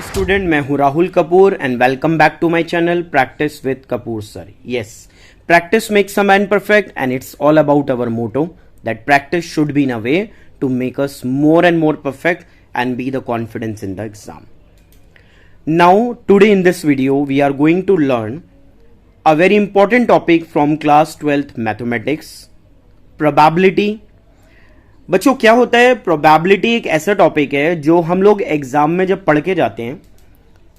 Student, मैं हूं Rahul Kapoor and welcome back to my channel practice with Kapoor sir. Yes, practice makes a man perfect and it's all about our motto that practice should be in a way to make us more and more perfect and be the confidence in the exam. Now, today in this video, we are going to learn a very important topic from class 12th mathematics, probability. बच्चों, क्या होता है probability? एक ऐसा topic है जो हम लोग एग्जाम में जब पढ़ के जाते हैं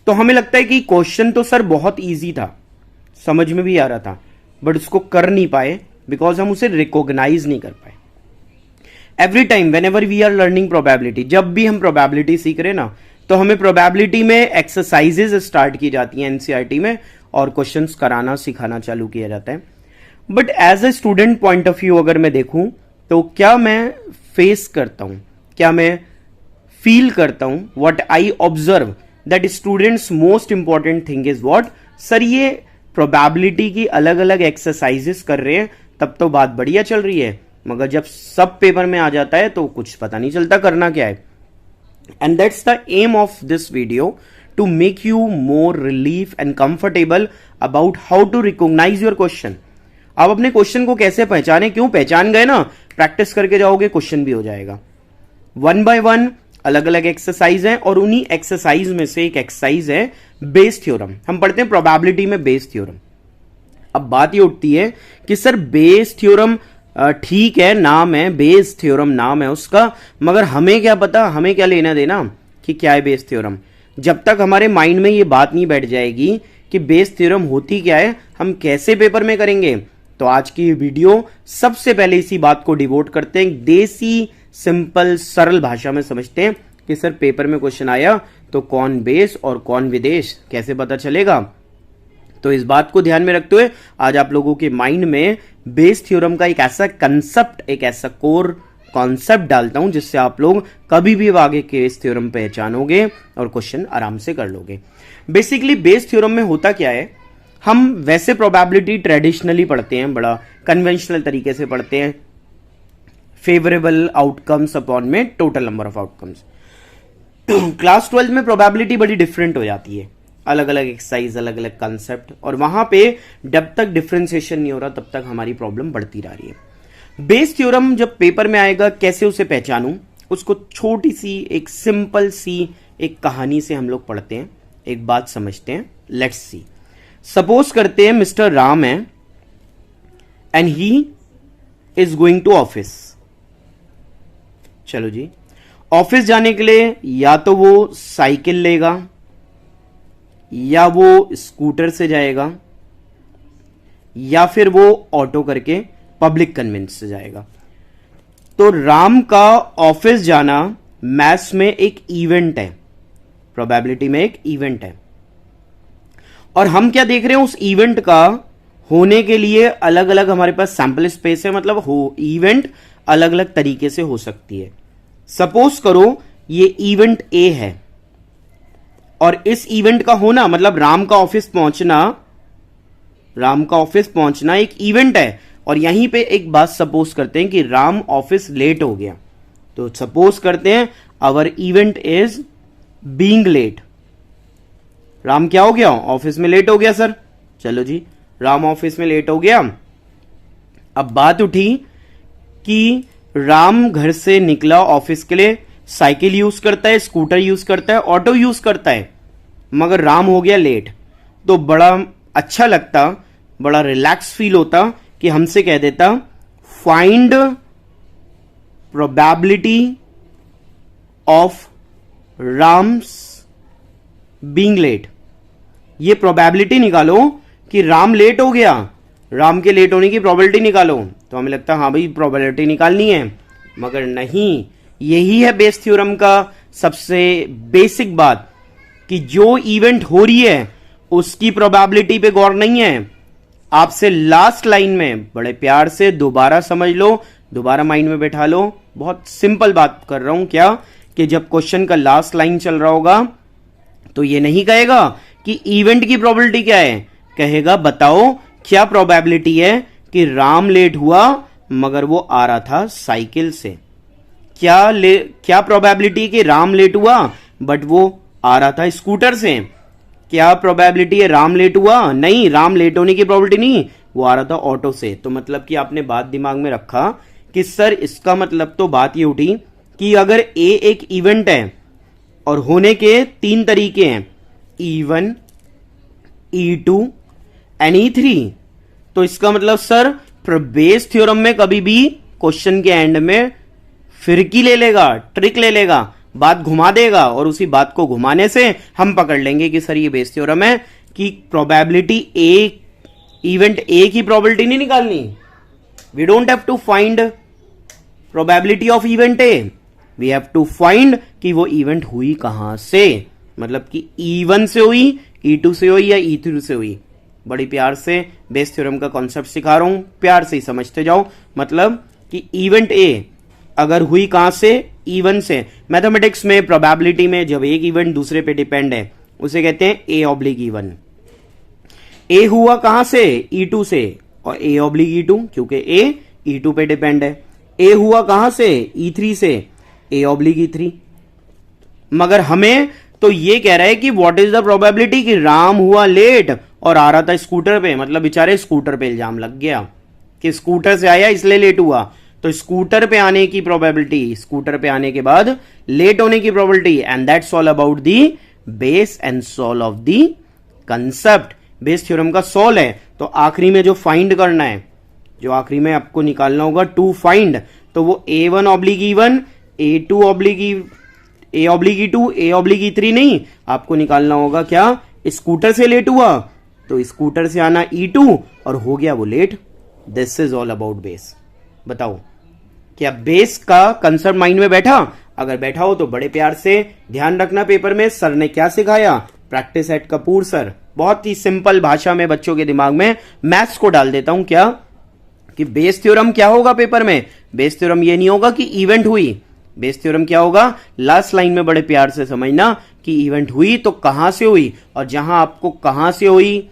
तो हमें लगता है कि क्वेश्चन तो सर बहुत इजी था, समझ में भी आ रहा था, बट उसको कर नहीं पाए बिकॉज हम उसे रिकॉग्नाइज नहीं कर पाए। Every time whenever we are learning probability, जब भी हम प्रोबेबिलिटी सीख रहे ना, तो हमें प्रोबेबिलिटी में एक्सरसाइजेज स्टार्ट की जाती हैं एनसीईआरटी में और क्वेश्चंस कराना सिखाना चालू किया जाता है। But as a student point of view अगर मैं देखूं तो क्या मैं फेस करता हूं, क्या मैं फील करता हूं, what I observe that students most important thing is what, sir ये प्रोबेबिलिटी की अलग अलग एक्सरसाइजेस कर रहे हैं तब तो बात बढ़िया चल रही है, मगर जब सब पेपर में आ जाता है तो कुछ पता नहीं चलता करना क्या है। And that's the aim of this video, to make you more relief and comfortable about how to recognize your question. आप अपने क्वेश्चन को कैसे पहचाने, क्यों पहचान गए ना, प्रैक्टिस करके जाओगे क्वेश्चन भी हो जाएगा। वन बाय वन अलग अलग एक्सरसाइज है और उन्हीं एक्सरसाइज में से एक एक्सरसाइज है बेस थ्योरम। हम पढ़ते हैं प्रोबेबिलिटी में बेस थ्योरम। अब बात ये उठती है कि सर बेस थ्योरम ठीक है, नाम है बेस थ्योरम, नाम है उसका, मगर हमें क्या पता, हमें क्या लेना देना कि क्या है बेस थ्योरम। जब तक हमारे माइंड में ये बात नहीं बैठ जाएगी कि बेस थ्योरम होती क्या है, हम कैसे पेपर में करेंगे। तो आज की वीडियो सबसे पहले इसी बात को डिवोट करते हैं, देसी सिंपल सरल भाषा में समझते हैं कि सर पेपर में क्वेश्चन आया तो कौन बेस और कौन विदेश कैसे पता चलेगा। तो इस बात को ध्यान में रखते हुए आज आप लोगों के माइंड में बेस थ्योरम का एक ऐसा कंसेप्ट, एक ऐसा कोर कॉन्सेप्ट डालता हूं जिससे आप लोग कभी भी आगे के बेस थ्योरम पहचानोगे और क्वेश्चन आराम से कर लोगे। बेसिकली बेस थ्योरम में होता क्या है, हम वैसे प्रोबेबिलिटी ट्रेडिशनली पढ़ते हैं, बड़ा कन्वेंशनल तरीके से पढ़ते हैं, फेवरेबल आउटकम्स अपॉन में total number of outcomes. Class 12 में प्रोबेबिलिटी बड़ी डिफरेंट हो जाती है, अलग अलग एक्सरसाइज, अलग अलग कंसेप्ट, और वहां पे जब तक डिफरेंशिएशन नहीं हो रहा तब तक हमारी प्रॉब्लम बढ़ती रह रही है। बेस थ्योरम जब पेपर में आएगा, कैसे उसे पहचानूं, उसको छोटी सी एक सिंपल सी एक कहानी से हम लोग पढ़ते हैं, एक बात समझते हैं। लेट्स सी, सपोज करते हैं मिस्टर राम है and he is going to office. चलो जी, ऑफिस जाने के लिए या तो वो साइकिल लेगा या वो स्कूटर से जाएगा या फिर वो ऑटो करके पब्लिक कन्वेंस से जाएगा। तो राम का ऑफिस जाना मैथ्स में एक इवेंट है, प्रोबेबिलिटी में एक इवेंट है, और हम क्या देख रहे हैं, उस इवेंट का होने के लिए अलग अलग हमारे पास सैंपल स्पेस है, मतलब हो इवेंट अलग अलग तरीके से हो सकती है। सपोज करो ये इवेंट ए है और इस इवेंट का होना मतलब राम का ऑफिस पहुंचना एक इवेंट है, और यहीं पे एक बात सपोज करते हैं कि राम ऑफिस लेट हो गया। तो सपोज करते हैं our event is being late. Ram क्या हो गया, ऑफिस में लेट हो गया सर। चलो जी, राम ऑफिस में लेट हो गया। अब बात उठी कि राम घर से निकला ऑफिस के लिए, साइकिल यूज करता है, स्कूटर यूज करता है, ऑटो यूज करता है, मगर राम हो गया लेट। तो बड़ा अच्छा लगता, बड़ा रिलैक्स फील होता कि हमसे कह देता find probability of Ram's being late. ये प्रोबेबिलिटी निकालो कि राम लेट हो गया, राम के लेट होने की प्रोबेबिलिटी निकालो। तो हमें लगता है हाँ भाई प्रोबेबिलिटी निकालनी है, मगर नहीं, यही है बेस थ्योरम का सबसे बेसिक बात कि जो इवेंट हो रही है उसकी प्रोबेबिलिटी पे गौर नहीं है। आपसे लास्ट लाइन में बड़े प्यार से दोबारा समझ लो, दोबारा माइंड में बैठा लो, बहुत सिंपल बात कर रहा हूं क्या, कि जब क्वेश्चन का लास्ट लाइन चल रहा होगा तो ये नहीं कहेगा कि इवेंट की प्रोबेबिलिटी क्या है, कहेगा बताओ क्या प्रोबेबिलिटी है कि राम लेट हुआ मगर वो आ रहा था साइकिल से। क्या प्रोबेबिलिटी कि राम लेट हुआ बट वो आ रहा था स्कूटर से। क्या प्रोबेबिलिटी है? राम लेट हुआ? नहीं, राम लेट होने की प्रोबेबिलिटी नहीं, वो आ रहा था ऑटो से। तो मतलब कि आपने बात दिमाग में रखा कि सर इसका मतलब तो बात ये उठी कि अगर ए एक इवेंट है और होने के 3 तरीके हैं, E1, E2 एंड E3, तो इसका मतलब सर बेस थ्योरम में कभी भी क्वेश्चन के एंड में फिरकी ले लेगा, ट्रिक ले लेगा, बात घुमा देगा, और उसी बात को घुमाने से हम पकड़ लेंगे कि सर ये बेस थ्योरम है कि प्रोबेबिलिटी ए, इवेंट ए की प्रोबेबिलिटी नहीं निकालनी। We don't have to find probability of event A, we have to find कि वो इवेंट हुई कहां से, मतलब कि E1 से हुई, E2 से हुई या E3 से हुई। बड़ी प्यार से बेस थ्योरम का कॉन्सेप्ट सिखा रहा हूं, प्यार से ही समझते जाओ। मतलब कि इवेंट ए अगर हुई कहां से? E1 से। मैथमेटिक्स में प्रोबेबिलिटी में जब एक इवेंट दूसरे पे डिपेंड है उसे कहते हैं A/E1। ए हुआ कहां से? E2 से, और A/E2 क्योंकि A E2 पे डिपेंड है। ए हुआ कहां से? E3 से, A/E3। मगर हमें तो ये कह रहा है कि व्हाट इज द प्रोबेबिलिटी कि राम हुआ लेट और आ रहा था स्कूटर पे, मतलब बेचारे स्कूटर पे इल्जाम लग गया कि स्कूटर से आया इसलिए लेट हुआ। तो स्कूटर पे आने की प्रोबेबिलिटी, स्कूटर पे आने के बाद लेट होने की probability, and that's all about the Bayes and soul of the concept. Bayes theorem का सोल है। तो आखिरी में जो फाइंड करना है, जो आखिरी में आपको निकालना होगा टू फाइंड, तो वो A1/E1, A2/E2, A/E3 नहीं, आपको निकालना होगा क्या? स्कूटर से लेट हुआ तो स्कूटर से आना E2 और हो गया वो late. This is all about Bayes. बताओ क्या बेस का कंसेप्ट माइंड में बैठा? अगर बैठा हो तो बड़े प्यार से ध्यान रखना पेपर में सर ने क्या सिखाया। Practice eight Kapoor sir. बहुत ही सिंपल भाषा में बच्चों के दिमाग में मैथ्स को डाल देता हूं। क्या कि बेस थ्योरम क्या होगा पेपर में? बेस थ्योरम ये नहीं होगा कि इवेंट हुई। बेस थ्योरम क्या होगा? लास्ट लाइन में बड़े प्यार से समझना कि इवेंट हुई तो कहां से हुई, और जहां आपको कहां से हुई,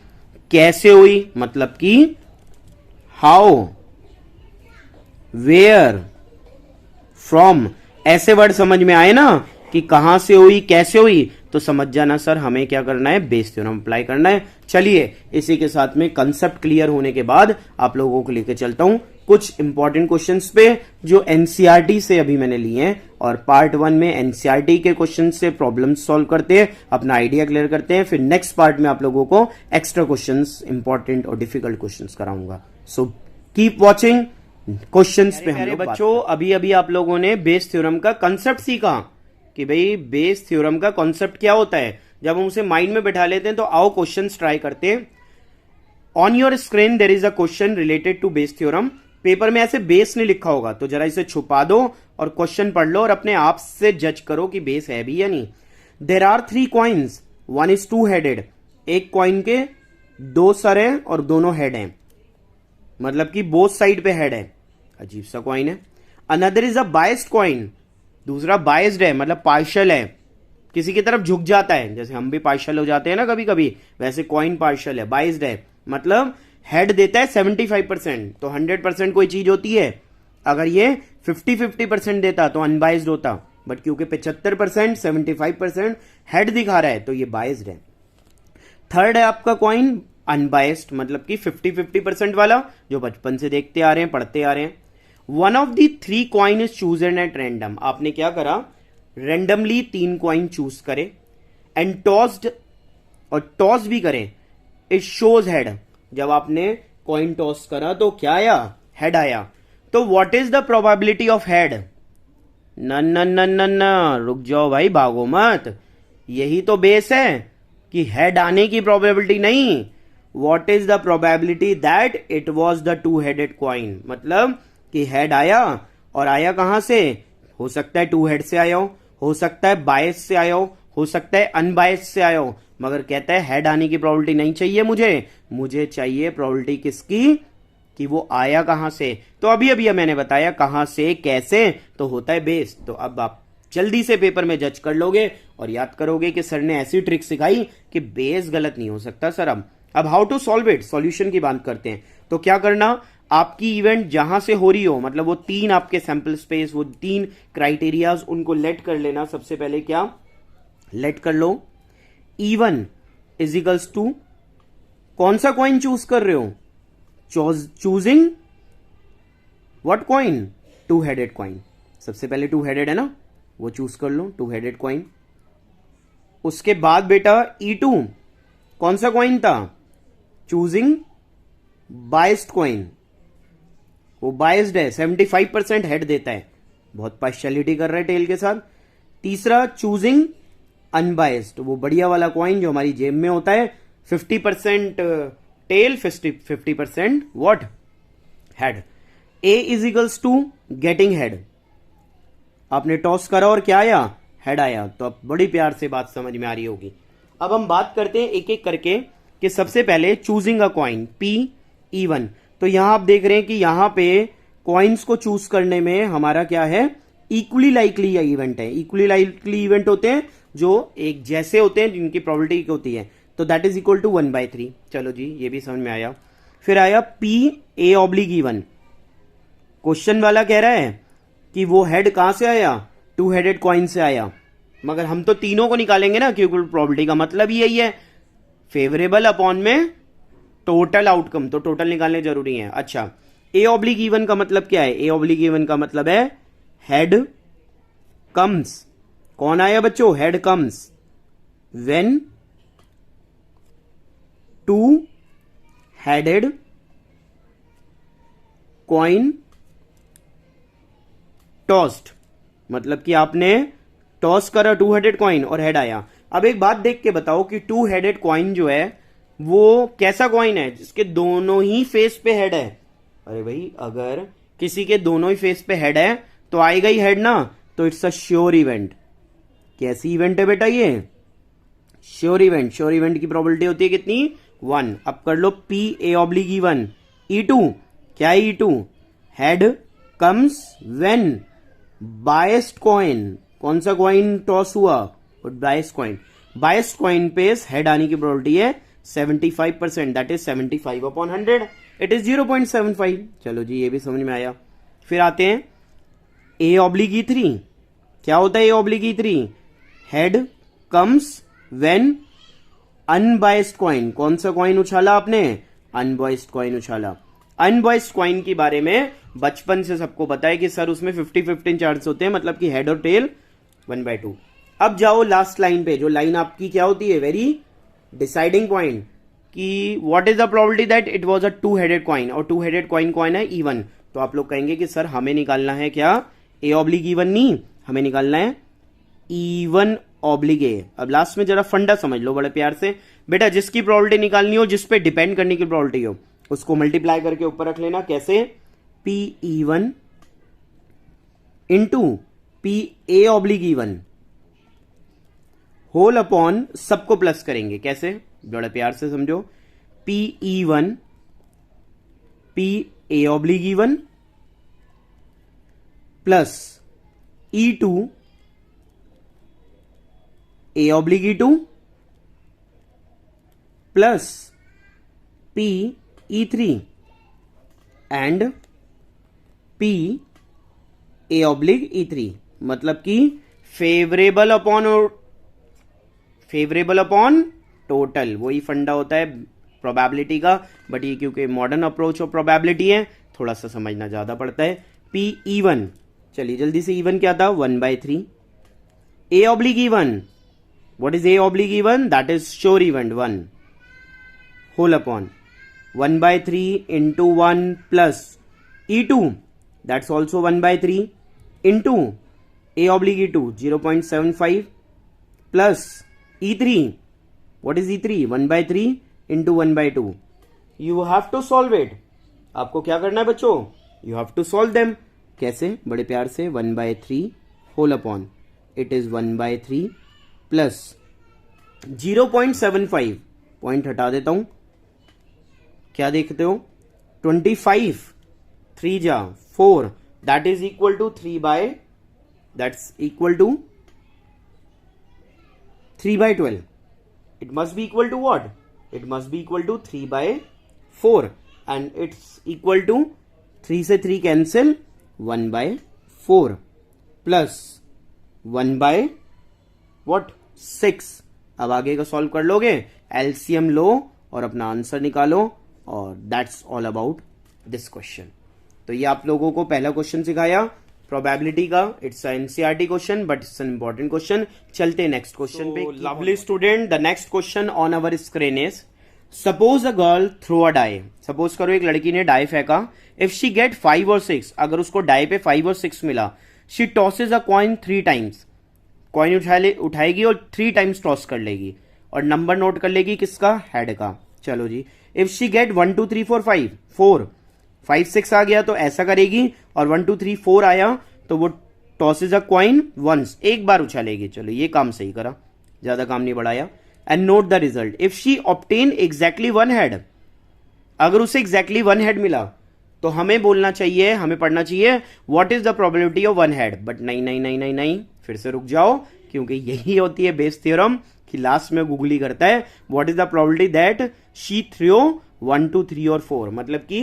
कैसे हुई, मतलब कि हाउ, वेयर, फ्रॉम, ऐसे वर्ड समझ में आए ना कि कहां से हुई, कैसे हुई, तो समझ जाना सर हमें क्या करना है? बेस थ्योरम अप्लाई करना है। चलिए इसी के साथ में कंसेप्ट क्लियर होने के बाद आप लोगों को लेकर चलता हूं कुछ इंपॉर्टेंट क्वेश्चंस पे जो एनसीईआरटी से अभी मैंने लिए हैं, और पार्ट 1 में एनसीईआरटी के क्वेश्चन से प्रॉब्लम सॉल्व करते हैं, अपना आइडिया क्लियर करते हैं। फिर नेक्स्ट पार्ट में आप लोगों को एक्स्ट्रा क्वेश्चंस, इंपॉर्टेंट और डिफिकल्ट क्वेश्चंस कराऊंगा। So keep watching. क्वेश्चंस पे हम लोग बच्चों अभी अभी आप लोगों ने बेस थ्योरम का कंसेप्ट सीखा कि भाई बेस थ्योरम का कॉन्सेप्ट क्या होता है। जब हम उसे माइंड में बैठा लेते हैं तो आओ क्वेश्चंस ट्राई करते हैं। On your screen there is a question related to Bayes theorem. Paper में ऐसे बेस नहीं लिखा होगा तो जरा इसे छुपा दो और क्वेश्चन पढ़ लो और अपने आप से जज करो कि बेस है भी या नहीं। There are 3 coins, 1 is 2 headed। एक कॉइन के 2 सर हैं और दोनों हेड हैं, मतलब कि बोथ साइड पे हेड है। अजीब सा कॉइन है। Another is a biased coin, दूसरा बायस्ड है मतलब पार्शियल है, किसी की तरफ झुक जाता है, जैसे हम भी पार्शियल हो जाते हैं ना कभी कभी, वैसे कॉइन पार्शियल है, बायस्ड है, मतलब हेड देता है 75%। तो 100% कोई चीज होती है, अगर ये 50-50% देता तो अनबायस्ड होता, बट क्योंकि 75% 75% हेड दिखा रहा है तो ये बायस्ड है। थर्ड है आपका कॉइन अनबायस्ड, मतलब कि 50-50% वाला, जो बचपन से देखते आ रहे हैं, पढ़ते आ रहे हैं। One of the 3 coin is chosen at random. आपने क्या करा? रेंडमली 3 कॉइन चूज करे एंड टॉस्ड, और टॉस भी करे, इट शोज हेड। जब आपने कॉइन टॉस करा तो क्या आया? हेड आया। तो what is the probability of head? न न न न न, रुक जाओ भाई, भागो मत, यही तो बेस है कि हेड आने की प्रोबेबिलिटी नहीं। What is the probability that it was the 2-headed coin, मतलब कि हेड आया, और आया कहां से? हो सकता है 2 हेड से आया हो सकता है बायस से आया हो सकता है अनबायस से आया हो, मगर कहता है हेड आने की प्रोबेबिलिटी नहीं चाहिए मुझे चाहिए प्रोबेबिलिटी किसकी? कि वो आया कहां से। तो अभी अभी मैंने बताया कहां से, कैसे, तो होता है बेस। तो अब आप जल्दी से पेपर में जज कर लोगे और याद करोगे कि सर ने ऐसी ट्रिक सिखाई कि बेस गलत नहीं हो सकता सर। अब how to solve it, solution की बात करते हैं। तो क्या करना? आपकी इवेंट जहां से हो रही हो, मतलब वो 3 आपके सैंपल स्पेस, वो 3 क्राइटेरियाज, उनको लेट कर लेना। सबसे पहले क्या लेट कर लो? E1 इज इक्वल्स टू, कौन सा कॉइन चूज कर रहे हो? Choosing what coin? Two headed coin. सबसे पहले टू हेडेड है ना, वो चूज कर लो, टू हेडेड कॉइन। उसके बाद बेटा E2 कौन सा कॉइन था? Choosing biased coin. वो बाइस्ड है, 75% हेड देता है, बहुत पार्शियलिटी कर रहा है टेल के साथ। तीसरा चूजिंग अनबाइस्ड, वो बढ़िया वाला कॉइन जो हमारी जेब में होता है, 50% tail, 50% what? Head. A is equals to getting head. आपने टॉस करा और क्या आया? हेड आया। तो अब बड़ी प्यार से बात समझ में आ रही होगी। अब हम बात करते हैं एक एक करके कि सबसे पहले चूजिंग अ कॉइन P-E1। तो यहां आप देख रहे हैं कि यहां पे कॉइन्स को चूज करने में हमारा क्या है? इक्वली लाइकली इवेंट है। इक्वली लाइकली इवेंट होते हैं जो एक जैसे होते हैं, जिनकी प्रोबेबिलिटी होती है। तो दैट इज इक्वल टू 1/3। चलो जी, ये भी समझ में आया। फिर आया P-A/E1। क्वेश्चन वाला कह रहा है कि वो हेड कहां से आया? टू हेडेड कॉइन से आया। मगर हम तो तीनों को निकालेंगे ना, क्योंकि प्रोबेबिलिटी का मतलब ही यही है, फेवरेबल अपॉन में टोटल आउटकम। तो टोटल निकालने जरूरी है। अच्छा, A/E1 का मतलब क्या है? A/E1 का मतलब है हेड कम्स। कौन आया बच्चों? Head comes when two headed coin tossed. मतलब कि आपने टॉस करा टू हेडेड कॉइन और हेड आया। अब एक बात देख के बताओ कि टू हेडेड कॉइन जो है वो कैसा कॉइन है? जिसके दोनों ही फेस पे हेड है। अरे भाई, अगर किसी के दोनों ही फेस पे हेड है तो आएगा ही हेड ना, तो इट्स अ श्योर इवेंट। कैसी इवेंट है बेटा ये? Sure event. श्योर इवेंट की प्रोबेबिलिटी होती है कितनी? 1। अब कर लो P-A/E1। E2 क्या है? E2 head comes when biased coin. कौन सा कॉइन टॉस हुआ? Biased coin. बायस्ड कॉइन पे हेड आने की प्रोबेबिलिटी है 75%, दैट इज 75/100। It is 0.75। चलो जी, ये भी समझ में आया। फिर आते हैं A/E3। क्या होता है A/E3? Head comes when unbiased coin. कौन सा कॉइन उछाला आपने? अनबायस्ड कॉइन उछाला। अनबायस्ड कॉइन के बारे में बचपन से सबको पता है कि सर उसमें 50-50 चांस होते हैं, मतलब कि हेड और टेल 1/2। अब जाओ लास्ट लाइन पे, जो लाइन आपकी क्या होती है? वेरी डिसाइडिंग पॉइंट, कि what is the probability that it was a two headed coin. और टू हेडेड कॉइन कौन है? E1। तो आप लोग कहेंगे कि सर हमें निकालना है क्या? A/E1 नहीं, हमें निकालना है E1/A। अब लास्ट में जरा फंडा समझ लो बड़े प्यार से। बेटा, जिसकी प्रोबेबिलिटी निकालनी हो, जिस पे डिपेंड करने की प्रोबेबिलिटी हो, उसको मल्टीप्लाई करके ऊपर रख लेना। कैसे? P-E1 into P-A/E1 whole upon, सबको प्लस करेंगे। कैसे? बड़े प्यार से समझो। P-E1 P-A/E1 plus E2 A/E2 plus P-E3 and P-A/E3। मतलब कि फेवरेबल अपॉन टोटल। वही फंडा होता है प्रोबेबिलिटी का, बट ये क्योंकि मॉडर्न अप्रोच ऑफ प्रोबेबिलिटी है, थोड़ा सा समझना ज्यादा पड़ता है। P-E1, चलिए जल्दी से E1 क्या था? 1/3। A/E1, what is A/E1? That is sure event 1 whole upon 1/3 into 1 plus E2, that's also 1/3 into A/E2 0.75 plus E3, what is E3? 1/3 into 1/2. You have to solve it. आपको क्या करना है बच्चों? You have to solve them. कैसे? बड़े प्यार से 1/3 whole upon it is 1/3 plus 0.75, point हटा देता हूं। क्या देखते हो? 25 3 जा 4, that is equal to 3/12. It must be equal to what? It must be equal to 3/4, and it's equal to 3 से 3 cancel 1/4 plus 1/6. अब आगे का सॉल्व कर लोगे, एलसीएम लो और अपना आंसर निकालो, और that's all about this question. तो ये आप लोगों को पहला क्वेश्चन सिखाया प्रोबेबिलिटी का। It's NCERT question but it's an important question. चलते नेक्स्ट क्वेश्चन पे। Lovely student, the next question on our screen is, suppose a girl throw a die. Suppose करो एक लड़की ने डाई फेंका। इफ शी गेट 5 और 6, अगर उसको डाई पे 5 और 6 मिला, she tosses a coin 3 times. Coin उठाएगी और 3 टाइम्स टॉस कर लेगी और नंबर नोट कर लेगी किसका, हेड का। चलो जी, इफ शी गेट 1 2 3 4 5, 4 5 6 आ गया तो ऐसा करेगी, और 1 2 3 4 आया तो वो टॉसेज अ कॉइन वंस, एक बार उछालेगी। चलो ये काम सही करा, ज्यादा काम नहीं बढ़ाया। And note the result, if she obtain exactly 1 head, अगर उसे एग्जैक्टली 1 हेड मिला तो हमें बोलना चाहिए, हमें पढ़ना चाहिए what is the probability of 1 head. But नहीं नहीं नहीं नहीं नहीं, फिर से रुक जाओ, क्योंकि यही होती है बेस थ्योरम कि लास्ट में गूगली करता है what is the probability that she throw 1 2 3 और 4, मतलब कि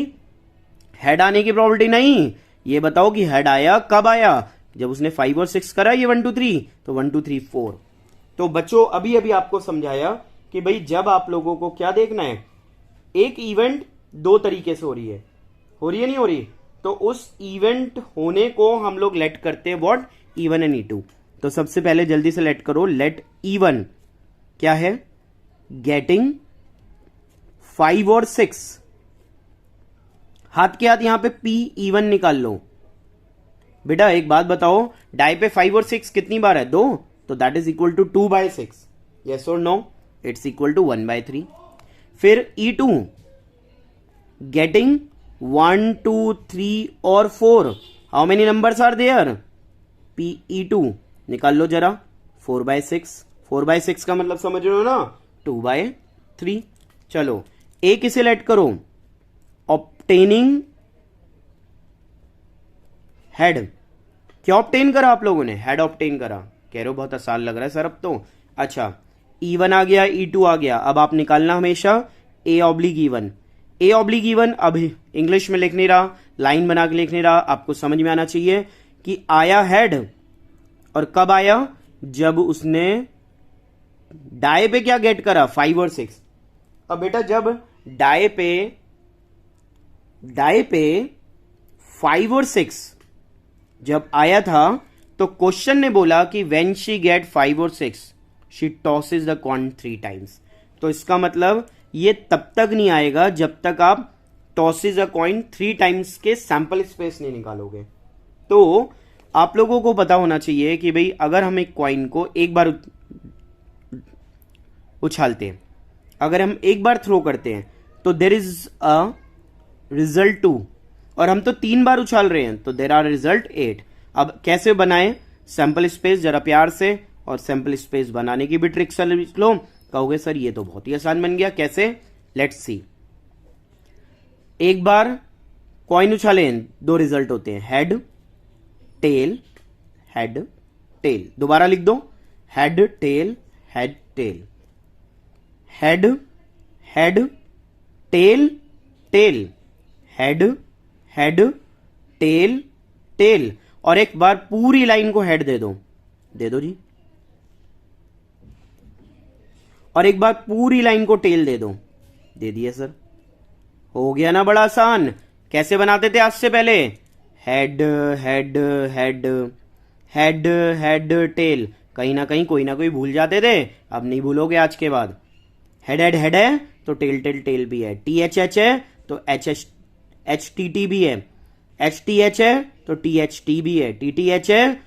हेड आने की प्रोबेबिलिटी नहीं, ये बताओ कि हेड आया कब आया, जब उसने 5 और 6 करा, ये 1 2 3, तो 1 2 3 4। तो बच्चों अभी अभी आपको समझाया कि भाई जब आप लोगों को क्या देखना है, एक इवेंट 2 तरीके से हो रही है नहीं हो रही, तो उस इवेंट होने को हम लोग लेट करते हैं व्हाट, E1 एंड E2। तो सबसे पहले जल्दी से लेट करो, लेट E1 क्या है, गेटिंग 5 और 6। हाथ के हाथ यहां पे PE1 निकाल लो। बेटा एक बात बताओ, डाई पे 5 और 6 कितनी बार है, 2, तो that is equal to 2/6, yes और नो, इट्स इक्वल टू 1/3। फिर E2 गेटिंग 1 2 3 और 4, how many numbers are there, PE2 निकाल लो जरा, 4/6, 4/6 का मतलब समझ रहे हो ना, 2/3। चलो एक इसे लेट करो, ऑब्टेनिंग हेड, क्या ऑब्टेन करा आप लोगों ने, हेड ऑब्टेन करा। कह रहे हो बहुत आसान लग रहा है सर अब तो। अच्छा E1 आ गया, E2 आ गया, अब आप निकालना हमेशा A/E1। A/E1 अब इंग्लिश में लिख नहीं रहा, लाइन बना के लिख नहीं रहा, आपको समझ में आना चाहिए कि आया हेड, और कब आया, जब उसने डाई पे क्या गेट करा, 5 और 6। अब बेटा जब डाई पे 5 और 6 जब आया था तो क्वेश्चन ने बोला कि व्हेन शी गेट 5 और 6 she tosses the coin 3 times. तो इसका मतलब ये तब तक नहीं आएगा जब तक आप टॉसेज अ कॉइन 3 टाइम्स के सैंपल स्पेस नहीं निकालोगे। तो आप लोगों को पता होना चाहिए कि भाई अगर हम एक कॉइन को एक बार उछालते हैं, अगर हम एक बार थ्रो करते हैं तो देर इज अ रिजल्ट 2, और हम तो 3 बार उछाल रहे हैं तो देर आर रिजल्ट 8। अब कैसे बनाएं सैंपल स्पेस, जरा प्यार से, और सैंपल स्पेस बनाने की भी ट्रिक समझ लो। कहोगे सर ये तो बहुत ही आसान बन गया, कैसे, लेट्स सी। एक बार कॉइन उछाले, 2 रिजल्ट होते हैं, हेड टेल, हेड टेल। दोबारा लिख दो, head tail, head tail, head head tail tail, head head tail tail. और एक बार पूरी लाइन को हेड दे दो जी, और एक बार पूरी लाइन को टेल दे दो, दे दिया सर। हो गया ना बड़ा आसान। कैसे बनाते थे आज से पहले, head head head head head tell, कहीं ना कहीं कोई ना कोई भूल जाते थे, अब नहीं भूलोगे आज के बाद। हेड हेड हेड है तो टेल टेल टेल भी है, THH है तो HHT भी है, HTH है तो THT भी है, TTH है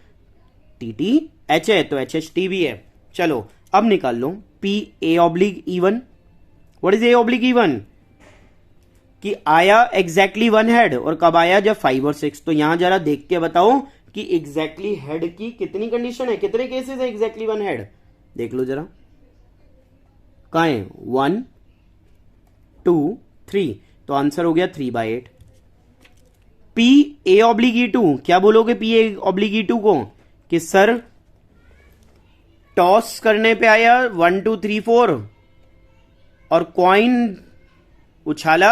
TTH है तो HHT भी है। चलो अब निकाल लो PA/E1। व्हाट इज A/E1, कि आया एग्जैक्टली 1 हेड, और कब आया, जब 5 और 6। तो यहां जरा देख के बताओ कि एग्जैक्टली हेड की कितनी कंडीशन है, कितने केसेस है एग्जैक्टली 1 हेड, देख लो जरा। कहां है, 1 2 3, तो आंसर हो गया 3/8। PA/E2, क्या बोलोगे PA/E2 को, कि सर टॉस करने पे आया 1 2 3 4 और कॉइन उछाला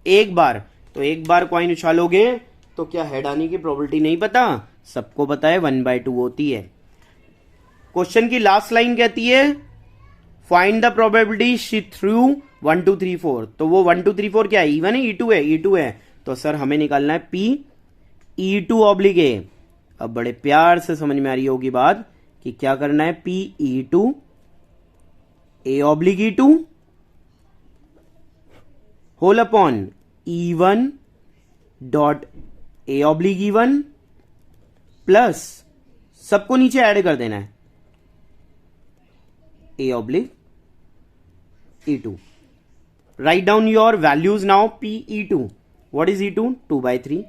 एक बार, तो एक बार कॉइन उछालोगे तो क्या हेड आने की प्रोबेबिलिटी नहीं पता, सबको पता है 1/2 होती है। क्वेश्चन की लास्ट लाइन कहती है find the probability she threw 1 2 3 4। तो वो 1 2 3 4 क्या है, E1 है E2 है E2 है। तो सर हमें निकालना है P E2 ऑब्लिक ए। अब बड़े प्यार से समझ में आ रही होगी बात कि क्या करना है, P E2 A oblique E2 whole upon E1 dot A oblique E1 plus सबको नीचे ऐड कर देना है A oblique E2। Write down your values now. P E2. What is E2? 2/3.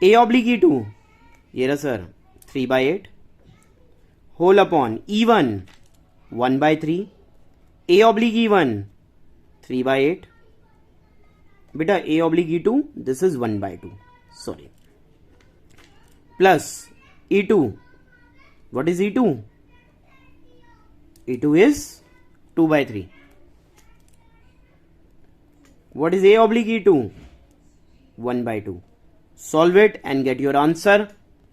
A oblique E2. ये रहा sir 3/8 whole upon E1 1/3. A oblique E1 3/8. बेटा A oblique E2 this is 1/2. Sorry. Plus E2. What is E2? E2 is 2/3. What is A oblique E2? 1/2. Solve it and get your answer.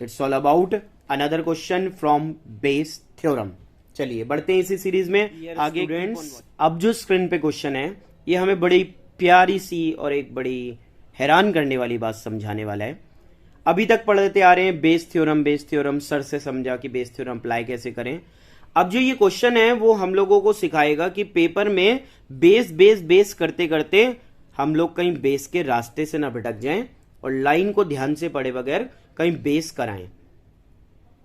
It's all about another question from Bayes theorem. चलिए बढ़ते हैं इसी series में आगे। Students अब जो screen पे question है ये हमें बड़ी प्यारी सी और एक बड़ी हैरान करने वाली बात समझाने वाला है। अभी तक पढ़ते आ रहे हैं बेस थ्योरम सर से समझा कि बेस थ्योरम अप्लाई कैसे करें। अब जो ये क्वेश्चन है वो हम लोगों को सिखाएगा कि पेपर में बेस करते करते हम लोग कहीं बेस के रास्ते से ना भटक जाएं और लाइन को ध्यान से पढ़े बगैर कहीं बेस कराएं।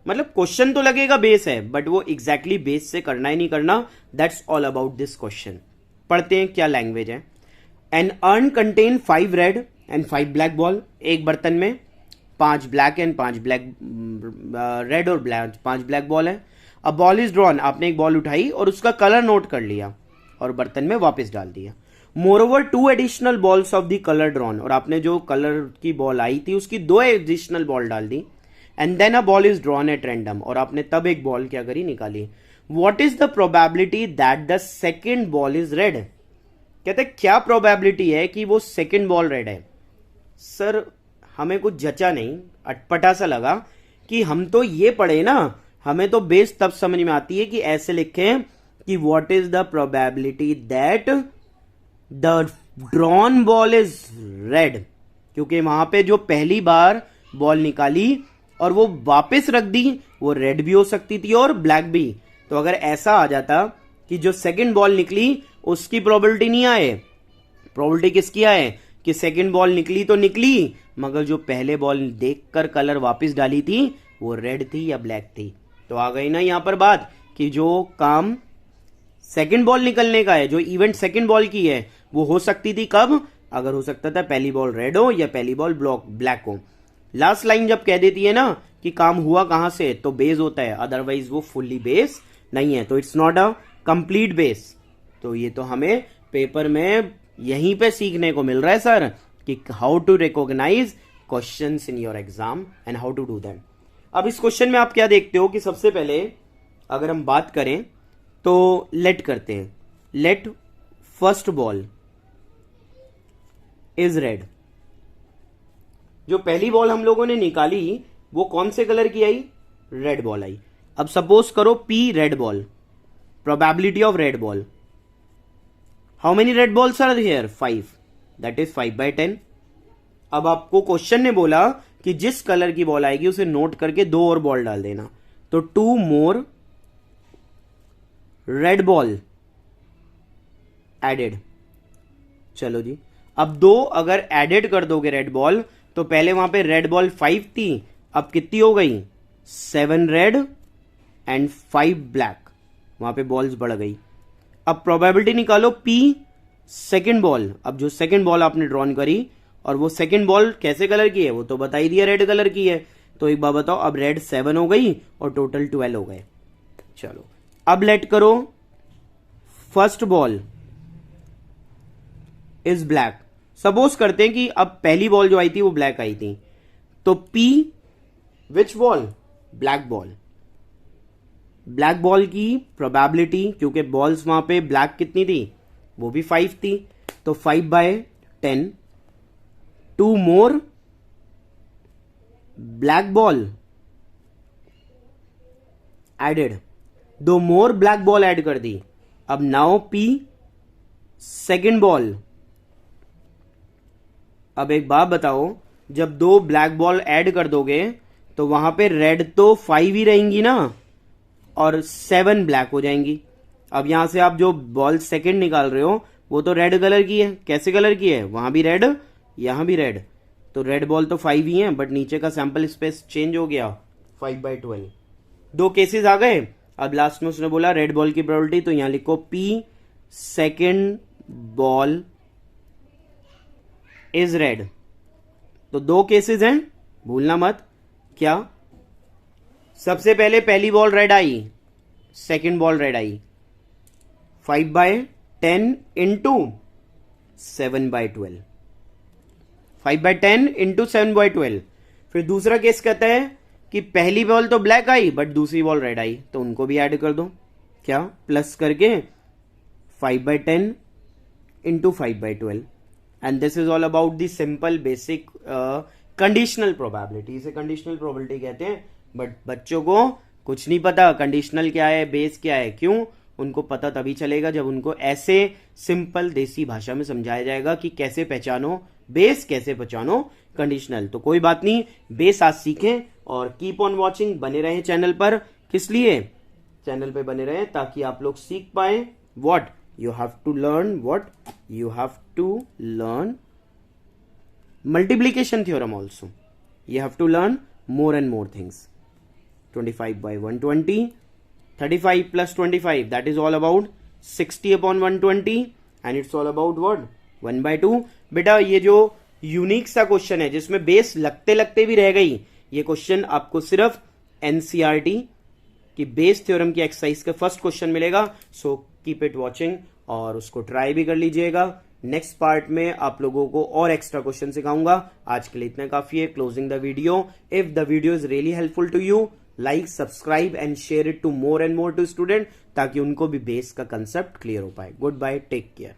मतलब क्वेश्चन तो लगेगा बेस है बट वो एग्जैक्टली बेस से करना ही नहीं करना। That's all about this question. पढ़ते हैं क्या लैंग्वेज है। An urn contain 5 red and 5 black ball. एक बर्तन में 5 ब्लैक एंड 5 ब्लैक रेड और ब्लैक 5 ब्लैक बॉल है। A ball is drawn. आपने एक बॉल उठाई और उसका कलर नोट कर लिया और बर्तन में वापस डाल दिया। Moreover 2 additional balls of the colour drawn. और आपने जो कलर की बॉल आई थी उसकी 2 एडिशनल बॉल डाल दी। And then a ball is drawn at random. और आपने तब एक बॉल क्या करी, निकाली। What is the probability that the second ball is red. कहते क्या प्रोबेबिलिटी है कि वो सेकेंड बॉल रेड है। सर हमें कुछ जचा नहीं, अटपटा सा लगा कि हम तो ये पढ़े ना, हमें तो बेस तब समझ में आती है कि ऐसे लिखें कि what is the probability that the drawn ball is red. क्योंकि वहां पे जो पहली बार बॉल निकाली और वो वापस रख दी वो रेड भी हो सकती थी और ब्लैक भी। तो अगर ऐसा आ जाता कि जो सेकंड बॉल निकली उसकी प्रोबेबिलिटी नहीं आए, प्रोबेबिलिटी किसकी आए कि सेकंड बॉल निकली तो निकली मगर जो पहले बॉल देखकर कलर वापस डाली थी वो रेड थी या ब्लैक थी। तो आ गई ना यहां पर बात कि जो काम सेकंड बॉल निकलने का है, जो इवेंट सेकंड बॉल की है, वो हो सकती थी कब, अगर हो सकता था पहली बॉल रेड हो या पहली बॉल ब्लैक हो। लास्ट लाइन जब कह देती है ना कि काम हुआ कहां से तो बेस होता है, अदरवाइज वो फुल्ली बेस नहीं है। तो it's not a complete base. तो ये तो हमें पेपर में यहीं पे सीखने को मिल रहा है सर कि how to recognise questions in your exam and how to do that. अब इस क्वेश्चन में आप क्या देखते हो कि सबसे पहले अगर हम बात करें तो लेट करते हैं। Let first ball is red. जो पहली बॉल हम लोगों ने निकाली वो कौन से कलर की आई, रेड बॉल आई। अब सपोज करो P red ball, probability of red ball, how many red balls are here, 5, that is 5/10। अब आपको क्वेश्चन ने बोला कि जिस कलर की बॉल आएगी उसे नोट करके 2 और बॉल डाल देना। तो 2 मोर रेड बॉल एडेड। चलो जी, अब 2 अगर एडेड कर दोगे रेड बॉल तो पहले वहां पे रेड बॉल 5 थी, अब कितनी हो गई 7 रेड एंड 5 ब्लैक, वहां पे बॉल्स बढ़ गई। अब प्रोबेबिलिटी निकालो पी सेकेंड बॉल। अब जो सेकेंड बॉल आपने ड्रॉन करी और वो सेकेंड बॉल कैसे कलर की है वो तो बता ही दिया, रेड कलर की है। तो एक बार बताओ, अब रेड 7 हो गई और टोटल 12 हो गए। चलो अब लेट करो first ball is black. Suppose करते हैं कि अब पहली बॉल जो आई थी वो ब्लैक आई थी, तो P which ball, black ball. Black ball की प्रोबेबिलिटी, क्योंकि बॉल्स वहां पे ब्लैक कितनी थी वो भी 5 थी, तो 5/10, 2 more black ball added, 2 more black ball add कर दी अब नाउ P सेकेंड बॉल। अब एक बात बताओ, जब 2 ब्लैक बॉल ऐड कर दोगे तो वहां पे रेड तो 5 ही रहेंगी ना, और 7 ब्लैक हो जाएंगी। अब यहां से आप जो बॉल सेकंड निकाल रहे हो वो तो रेड कलर की है। कैसे कलर की है? वहां भी रेड, यहां भी रेड, तो रेड बॉल तो 5 ही है, बट नीचे का सैंपल स्पेस चेंज हो गया, 5/12। 2 केसेस आ गए। अब लास्ट में उसने बोला रेड बॉल की प्रोबेबिलिटी, तो यहां लिखो P second ball is red. तो 2 केसेस हैं, भूलना मत। क्या? सबसे पहले पहली बॉल रेड आई, सेकेंड बॉल रेड आई, 5/10 इंटू 7/12, 5/10 इंटू 7/12। फिर दूसरा केस कहता है कि पहली बॉल तो ब्लैक आई बट दूसरी बॉल रेड आई, तो उनको भी ऐड कर दो। क्या? प्लस करके 5/10 into 5/12। And this is all about the simple basic conditional probability. इसे कंडीशनल प्रोबेबिलिटी कहते हैं, बट बच्चों को कुछ नहीं पता कंडीशनल क्या है, बेस क्या है। क्यों? उनको पता तभी चलेगा जब उनको ऐसे सिंपल देसी भाषा में समझाया जाएगा कि कैसे पहचानो बेस, कैसे पहचानो कंडीशनल। तो कोई बात नहीं, बेस आज सीखें और कीप ऑन वॉचिंग, बने रहें चैनल पर। किस लिए? चैनल पे बने रहें ताकि आप लोग सीख पाए। What you have to learn, what you have to learn multiplication theorem also. You have to learn more and more things. 25/120, 35 plus 25, that is all about 60/120, and it's all about what? 1/2. बेटा ये जो unique सा question है जिसमें base लगते लगते भी रह गई, ये क्वेश्चन आपको सिर्फ एनसीईआरटी की बेस थ्योरम की एक्सरसाइज का फर्स्ट क्वेश्चन मिलेगा। सो कीप इट वॉचिंग और उसको ट्राई भी कर लीजिएगा। नेक्स्ट पार्ट में आप लोगों को और एक्स्ट्रा क्वेश्चन सिखाऊंगा। आज के लिए इतना काफी है। Closing the video. If the video is really helpful to you, like, subscribe and share it to more and more to student, ताकि उनको भी बेस का कंसेप्ट क्लियर हो पाए। Goodbye, take care.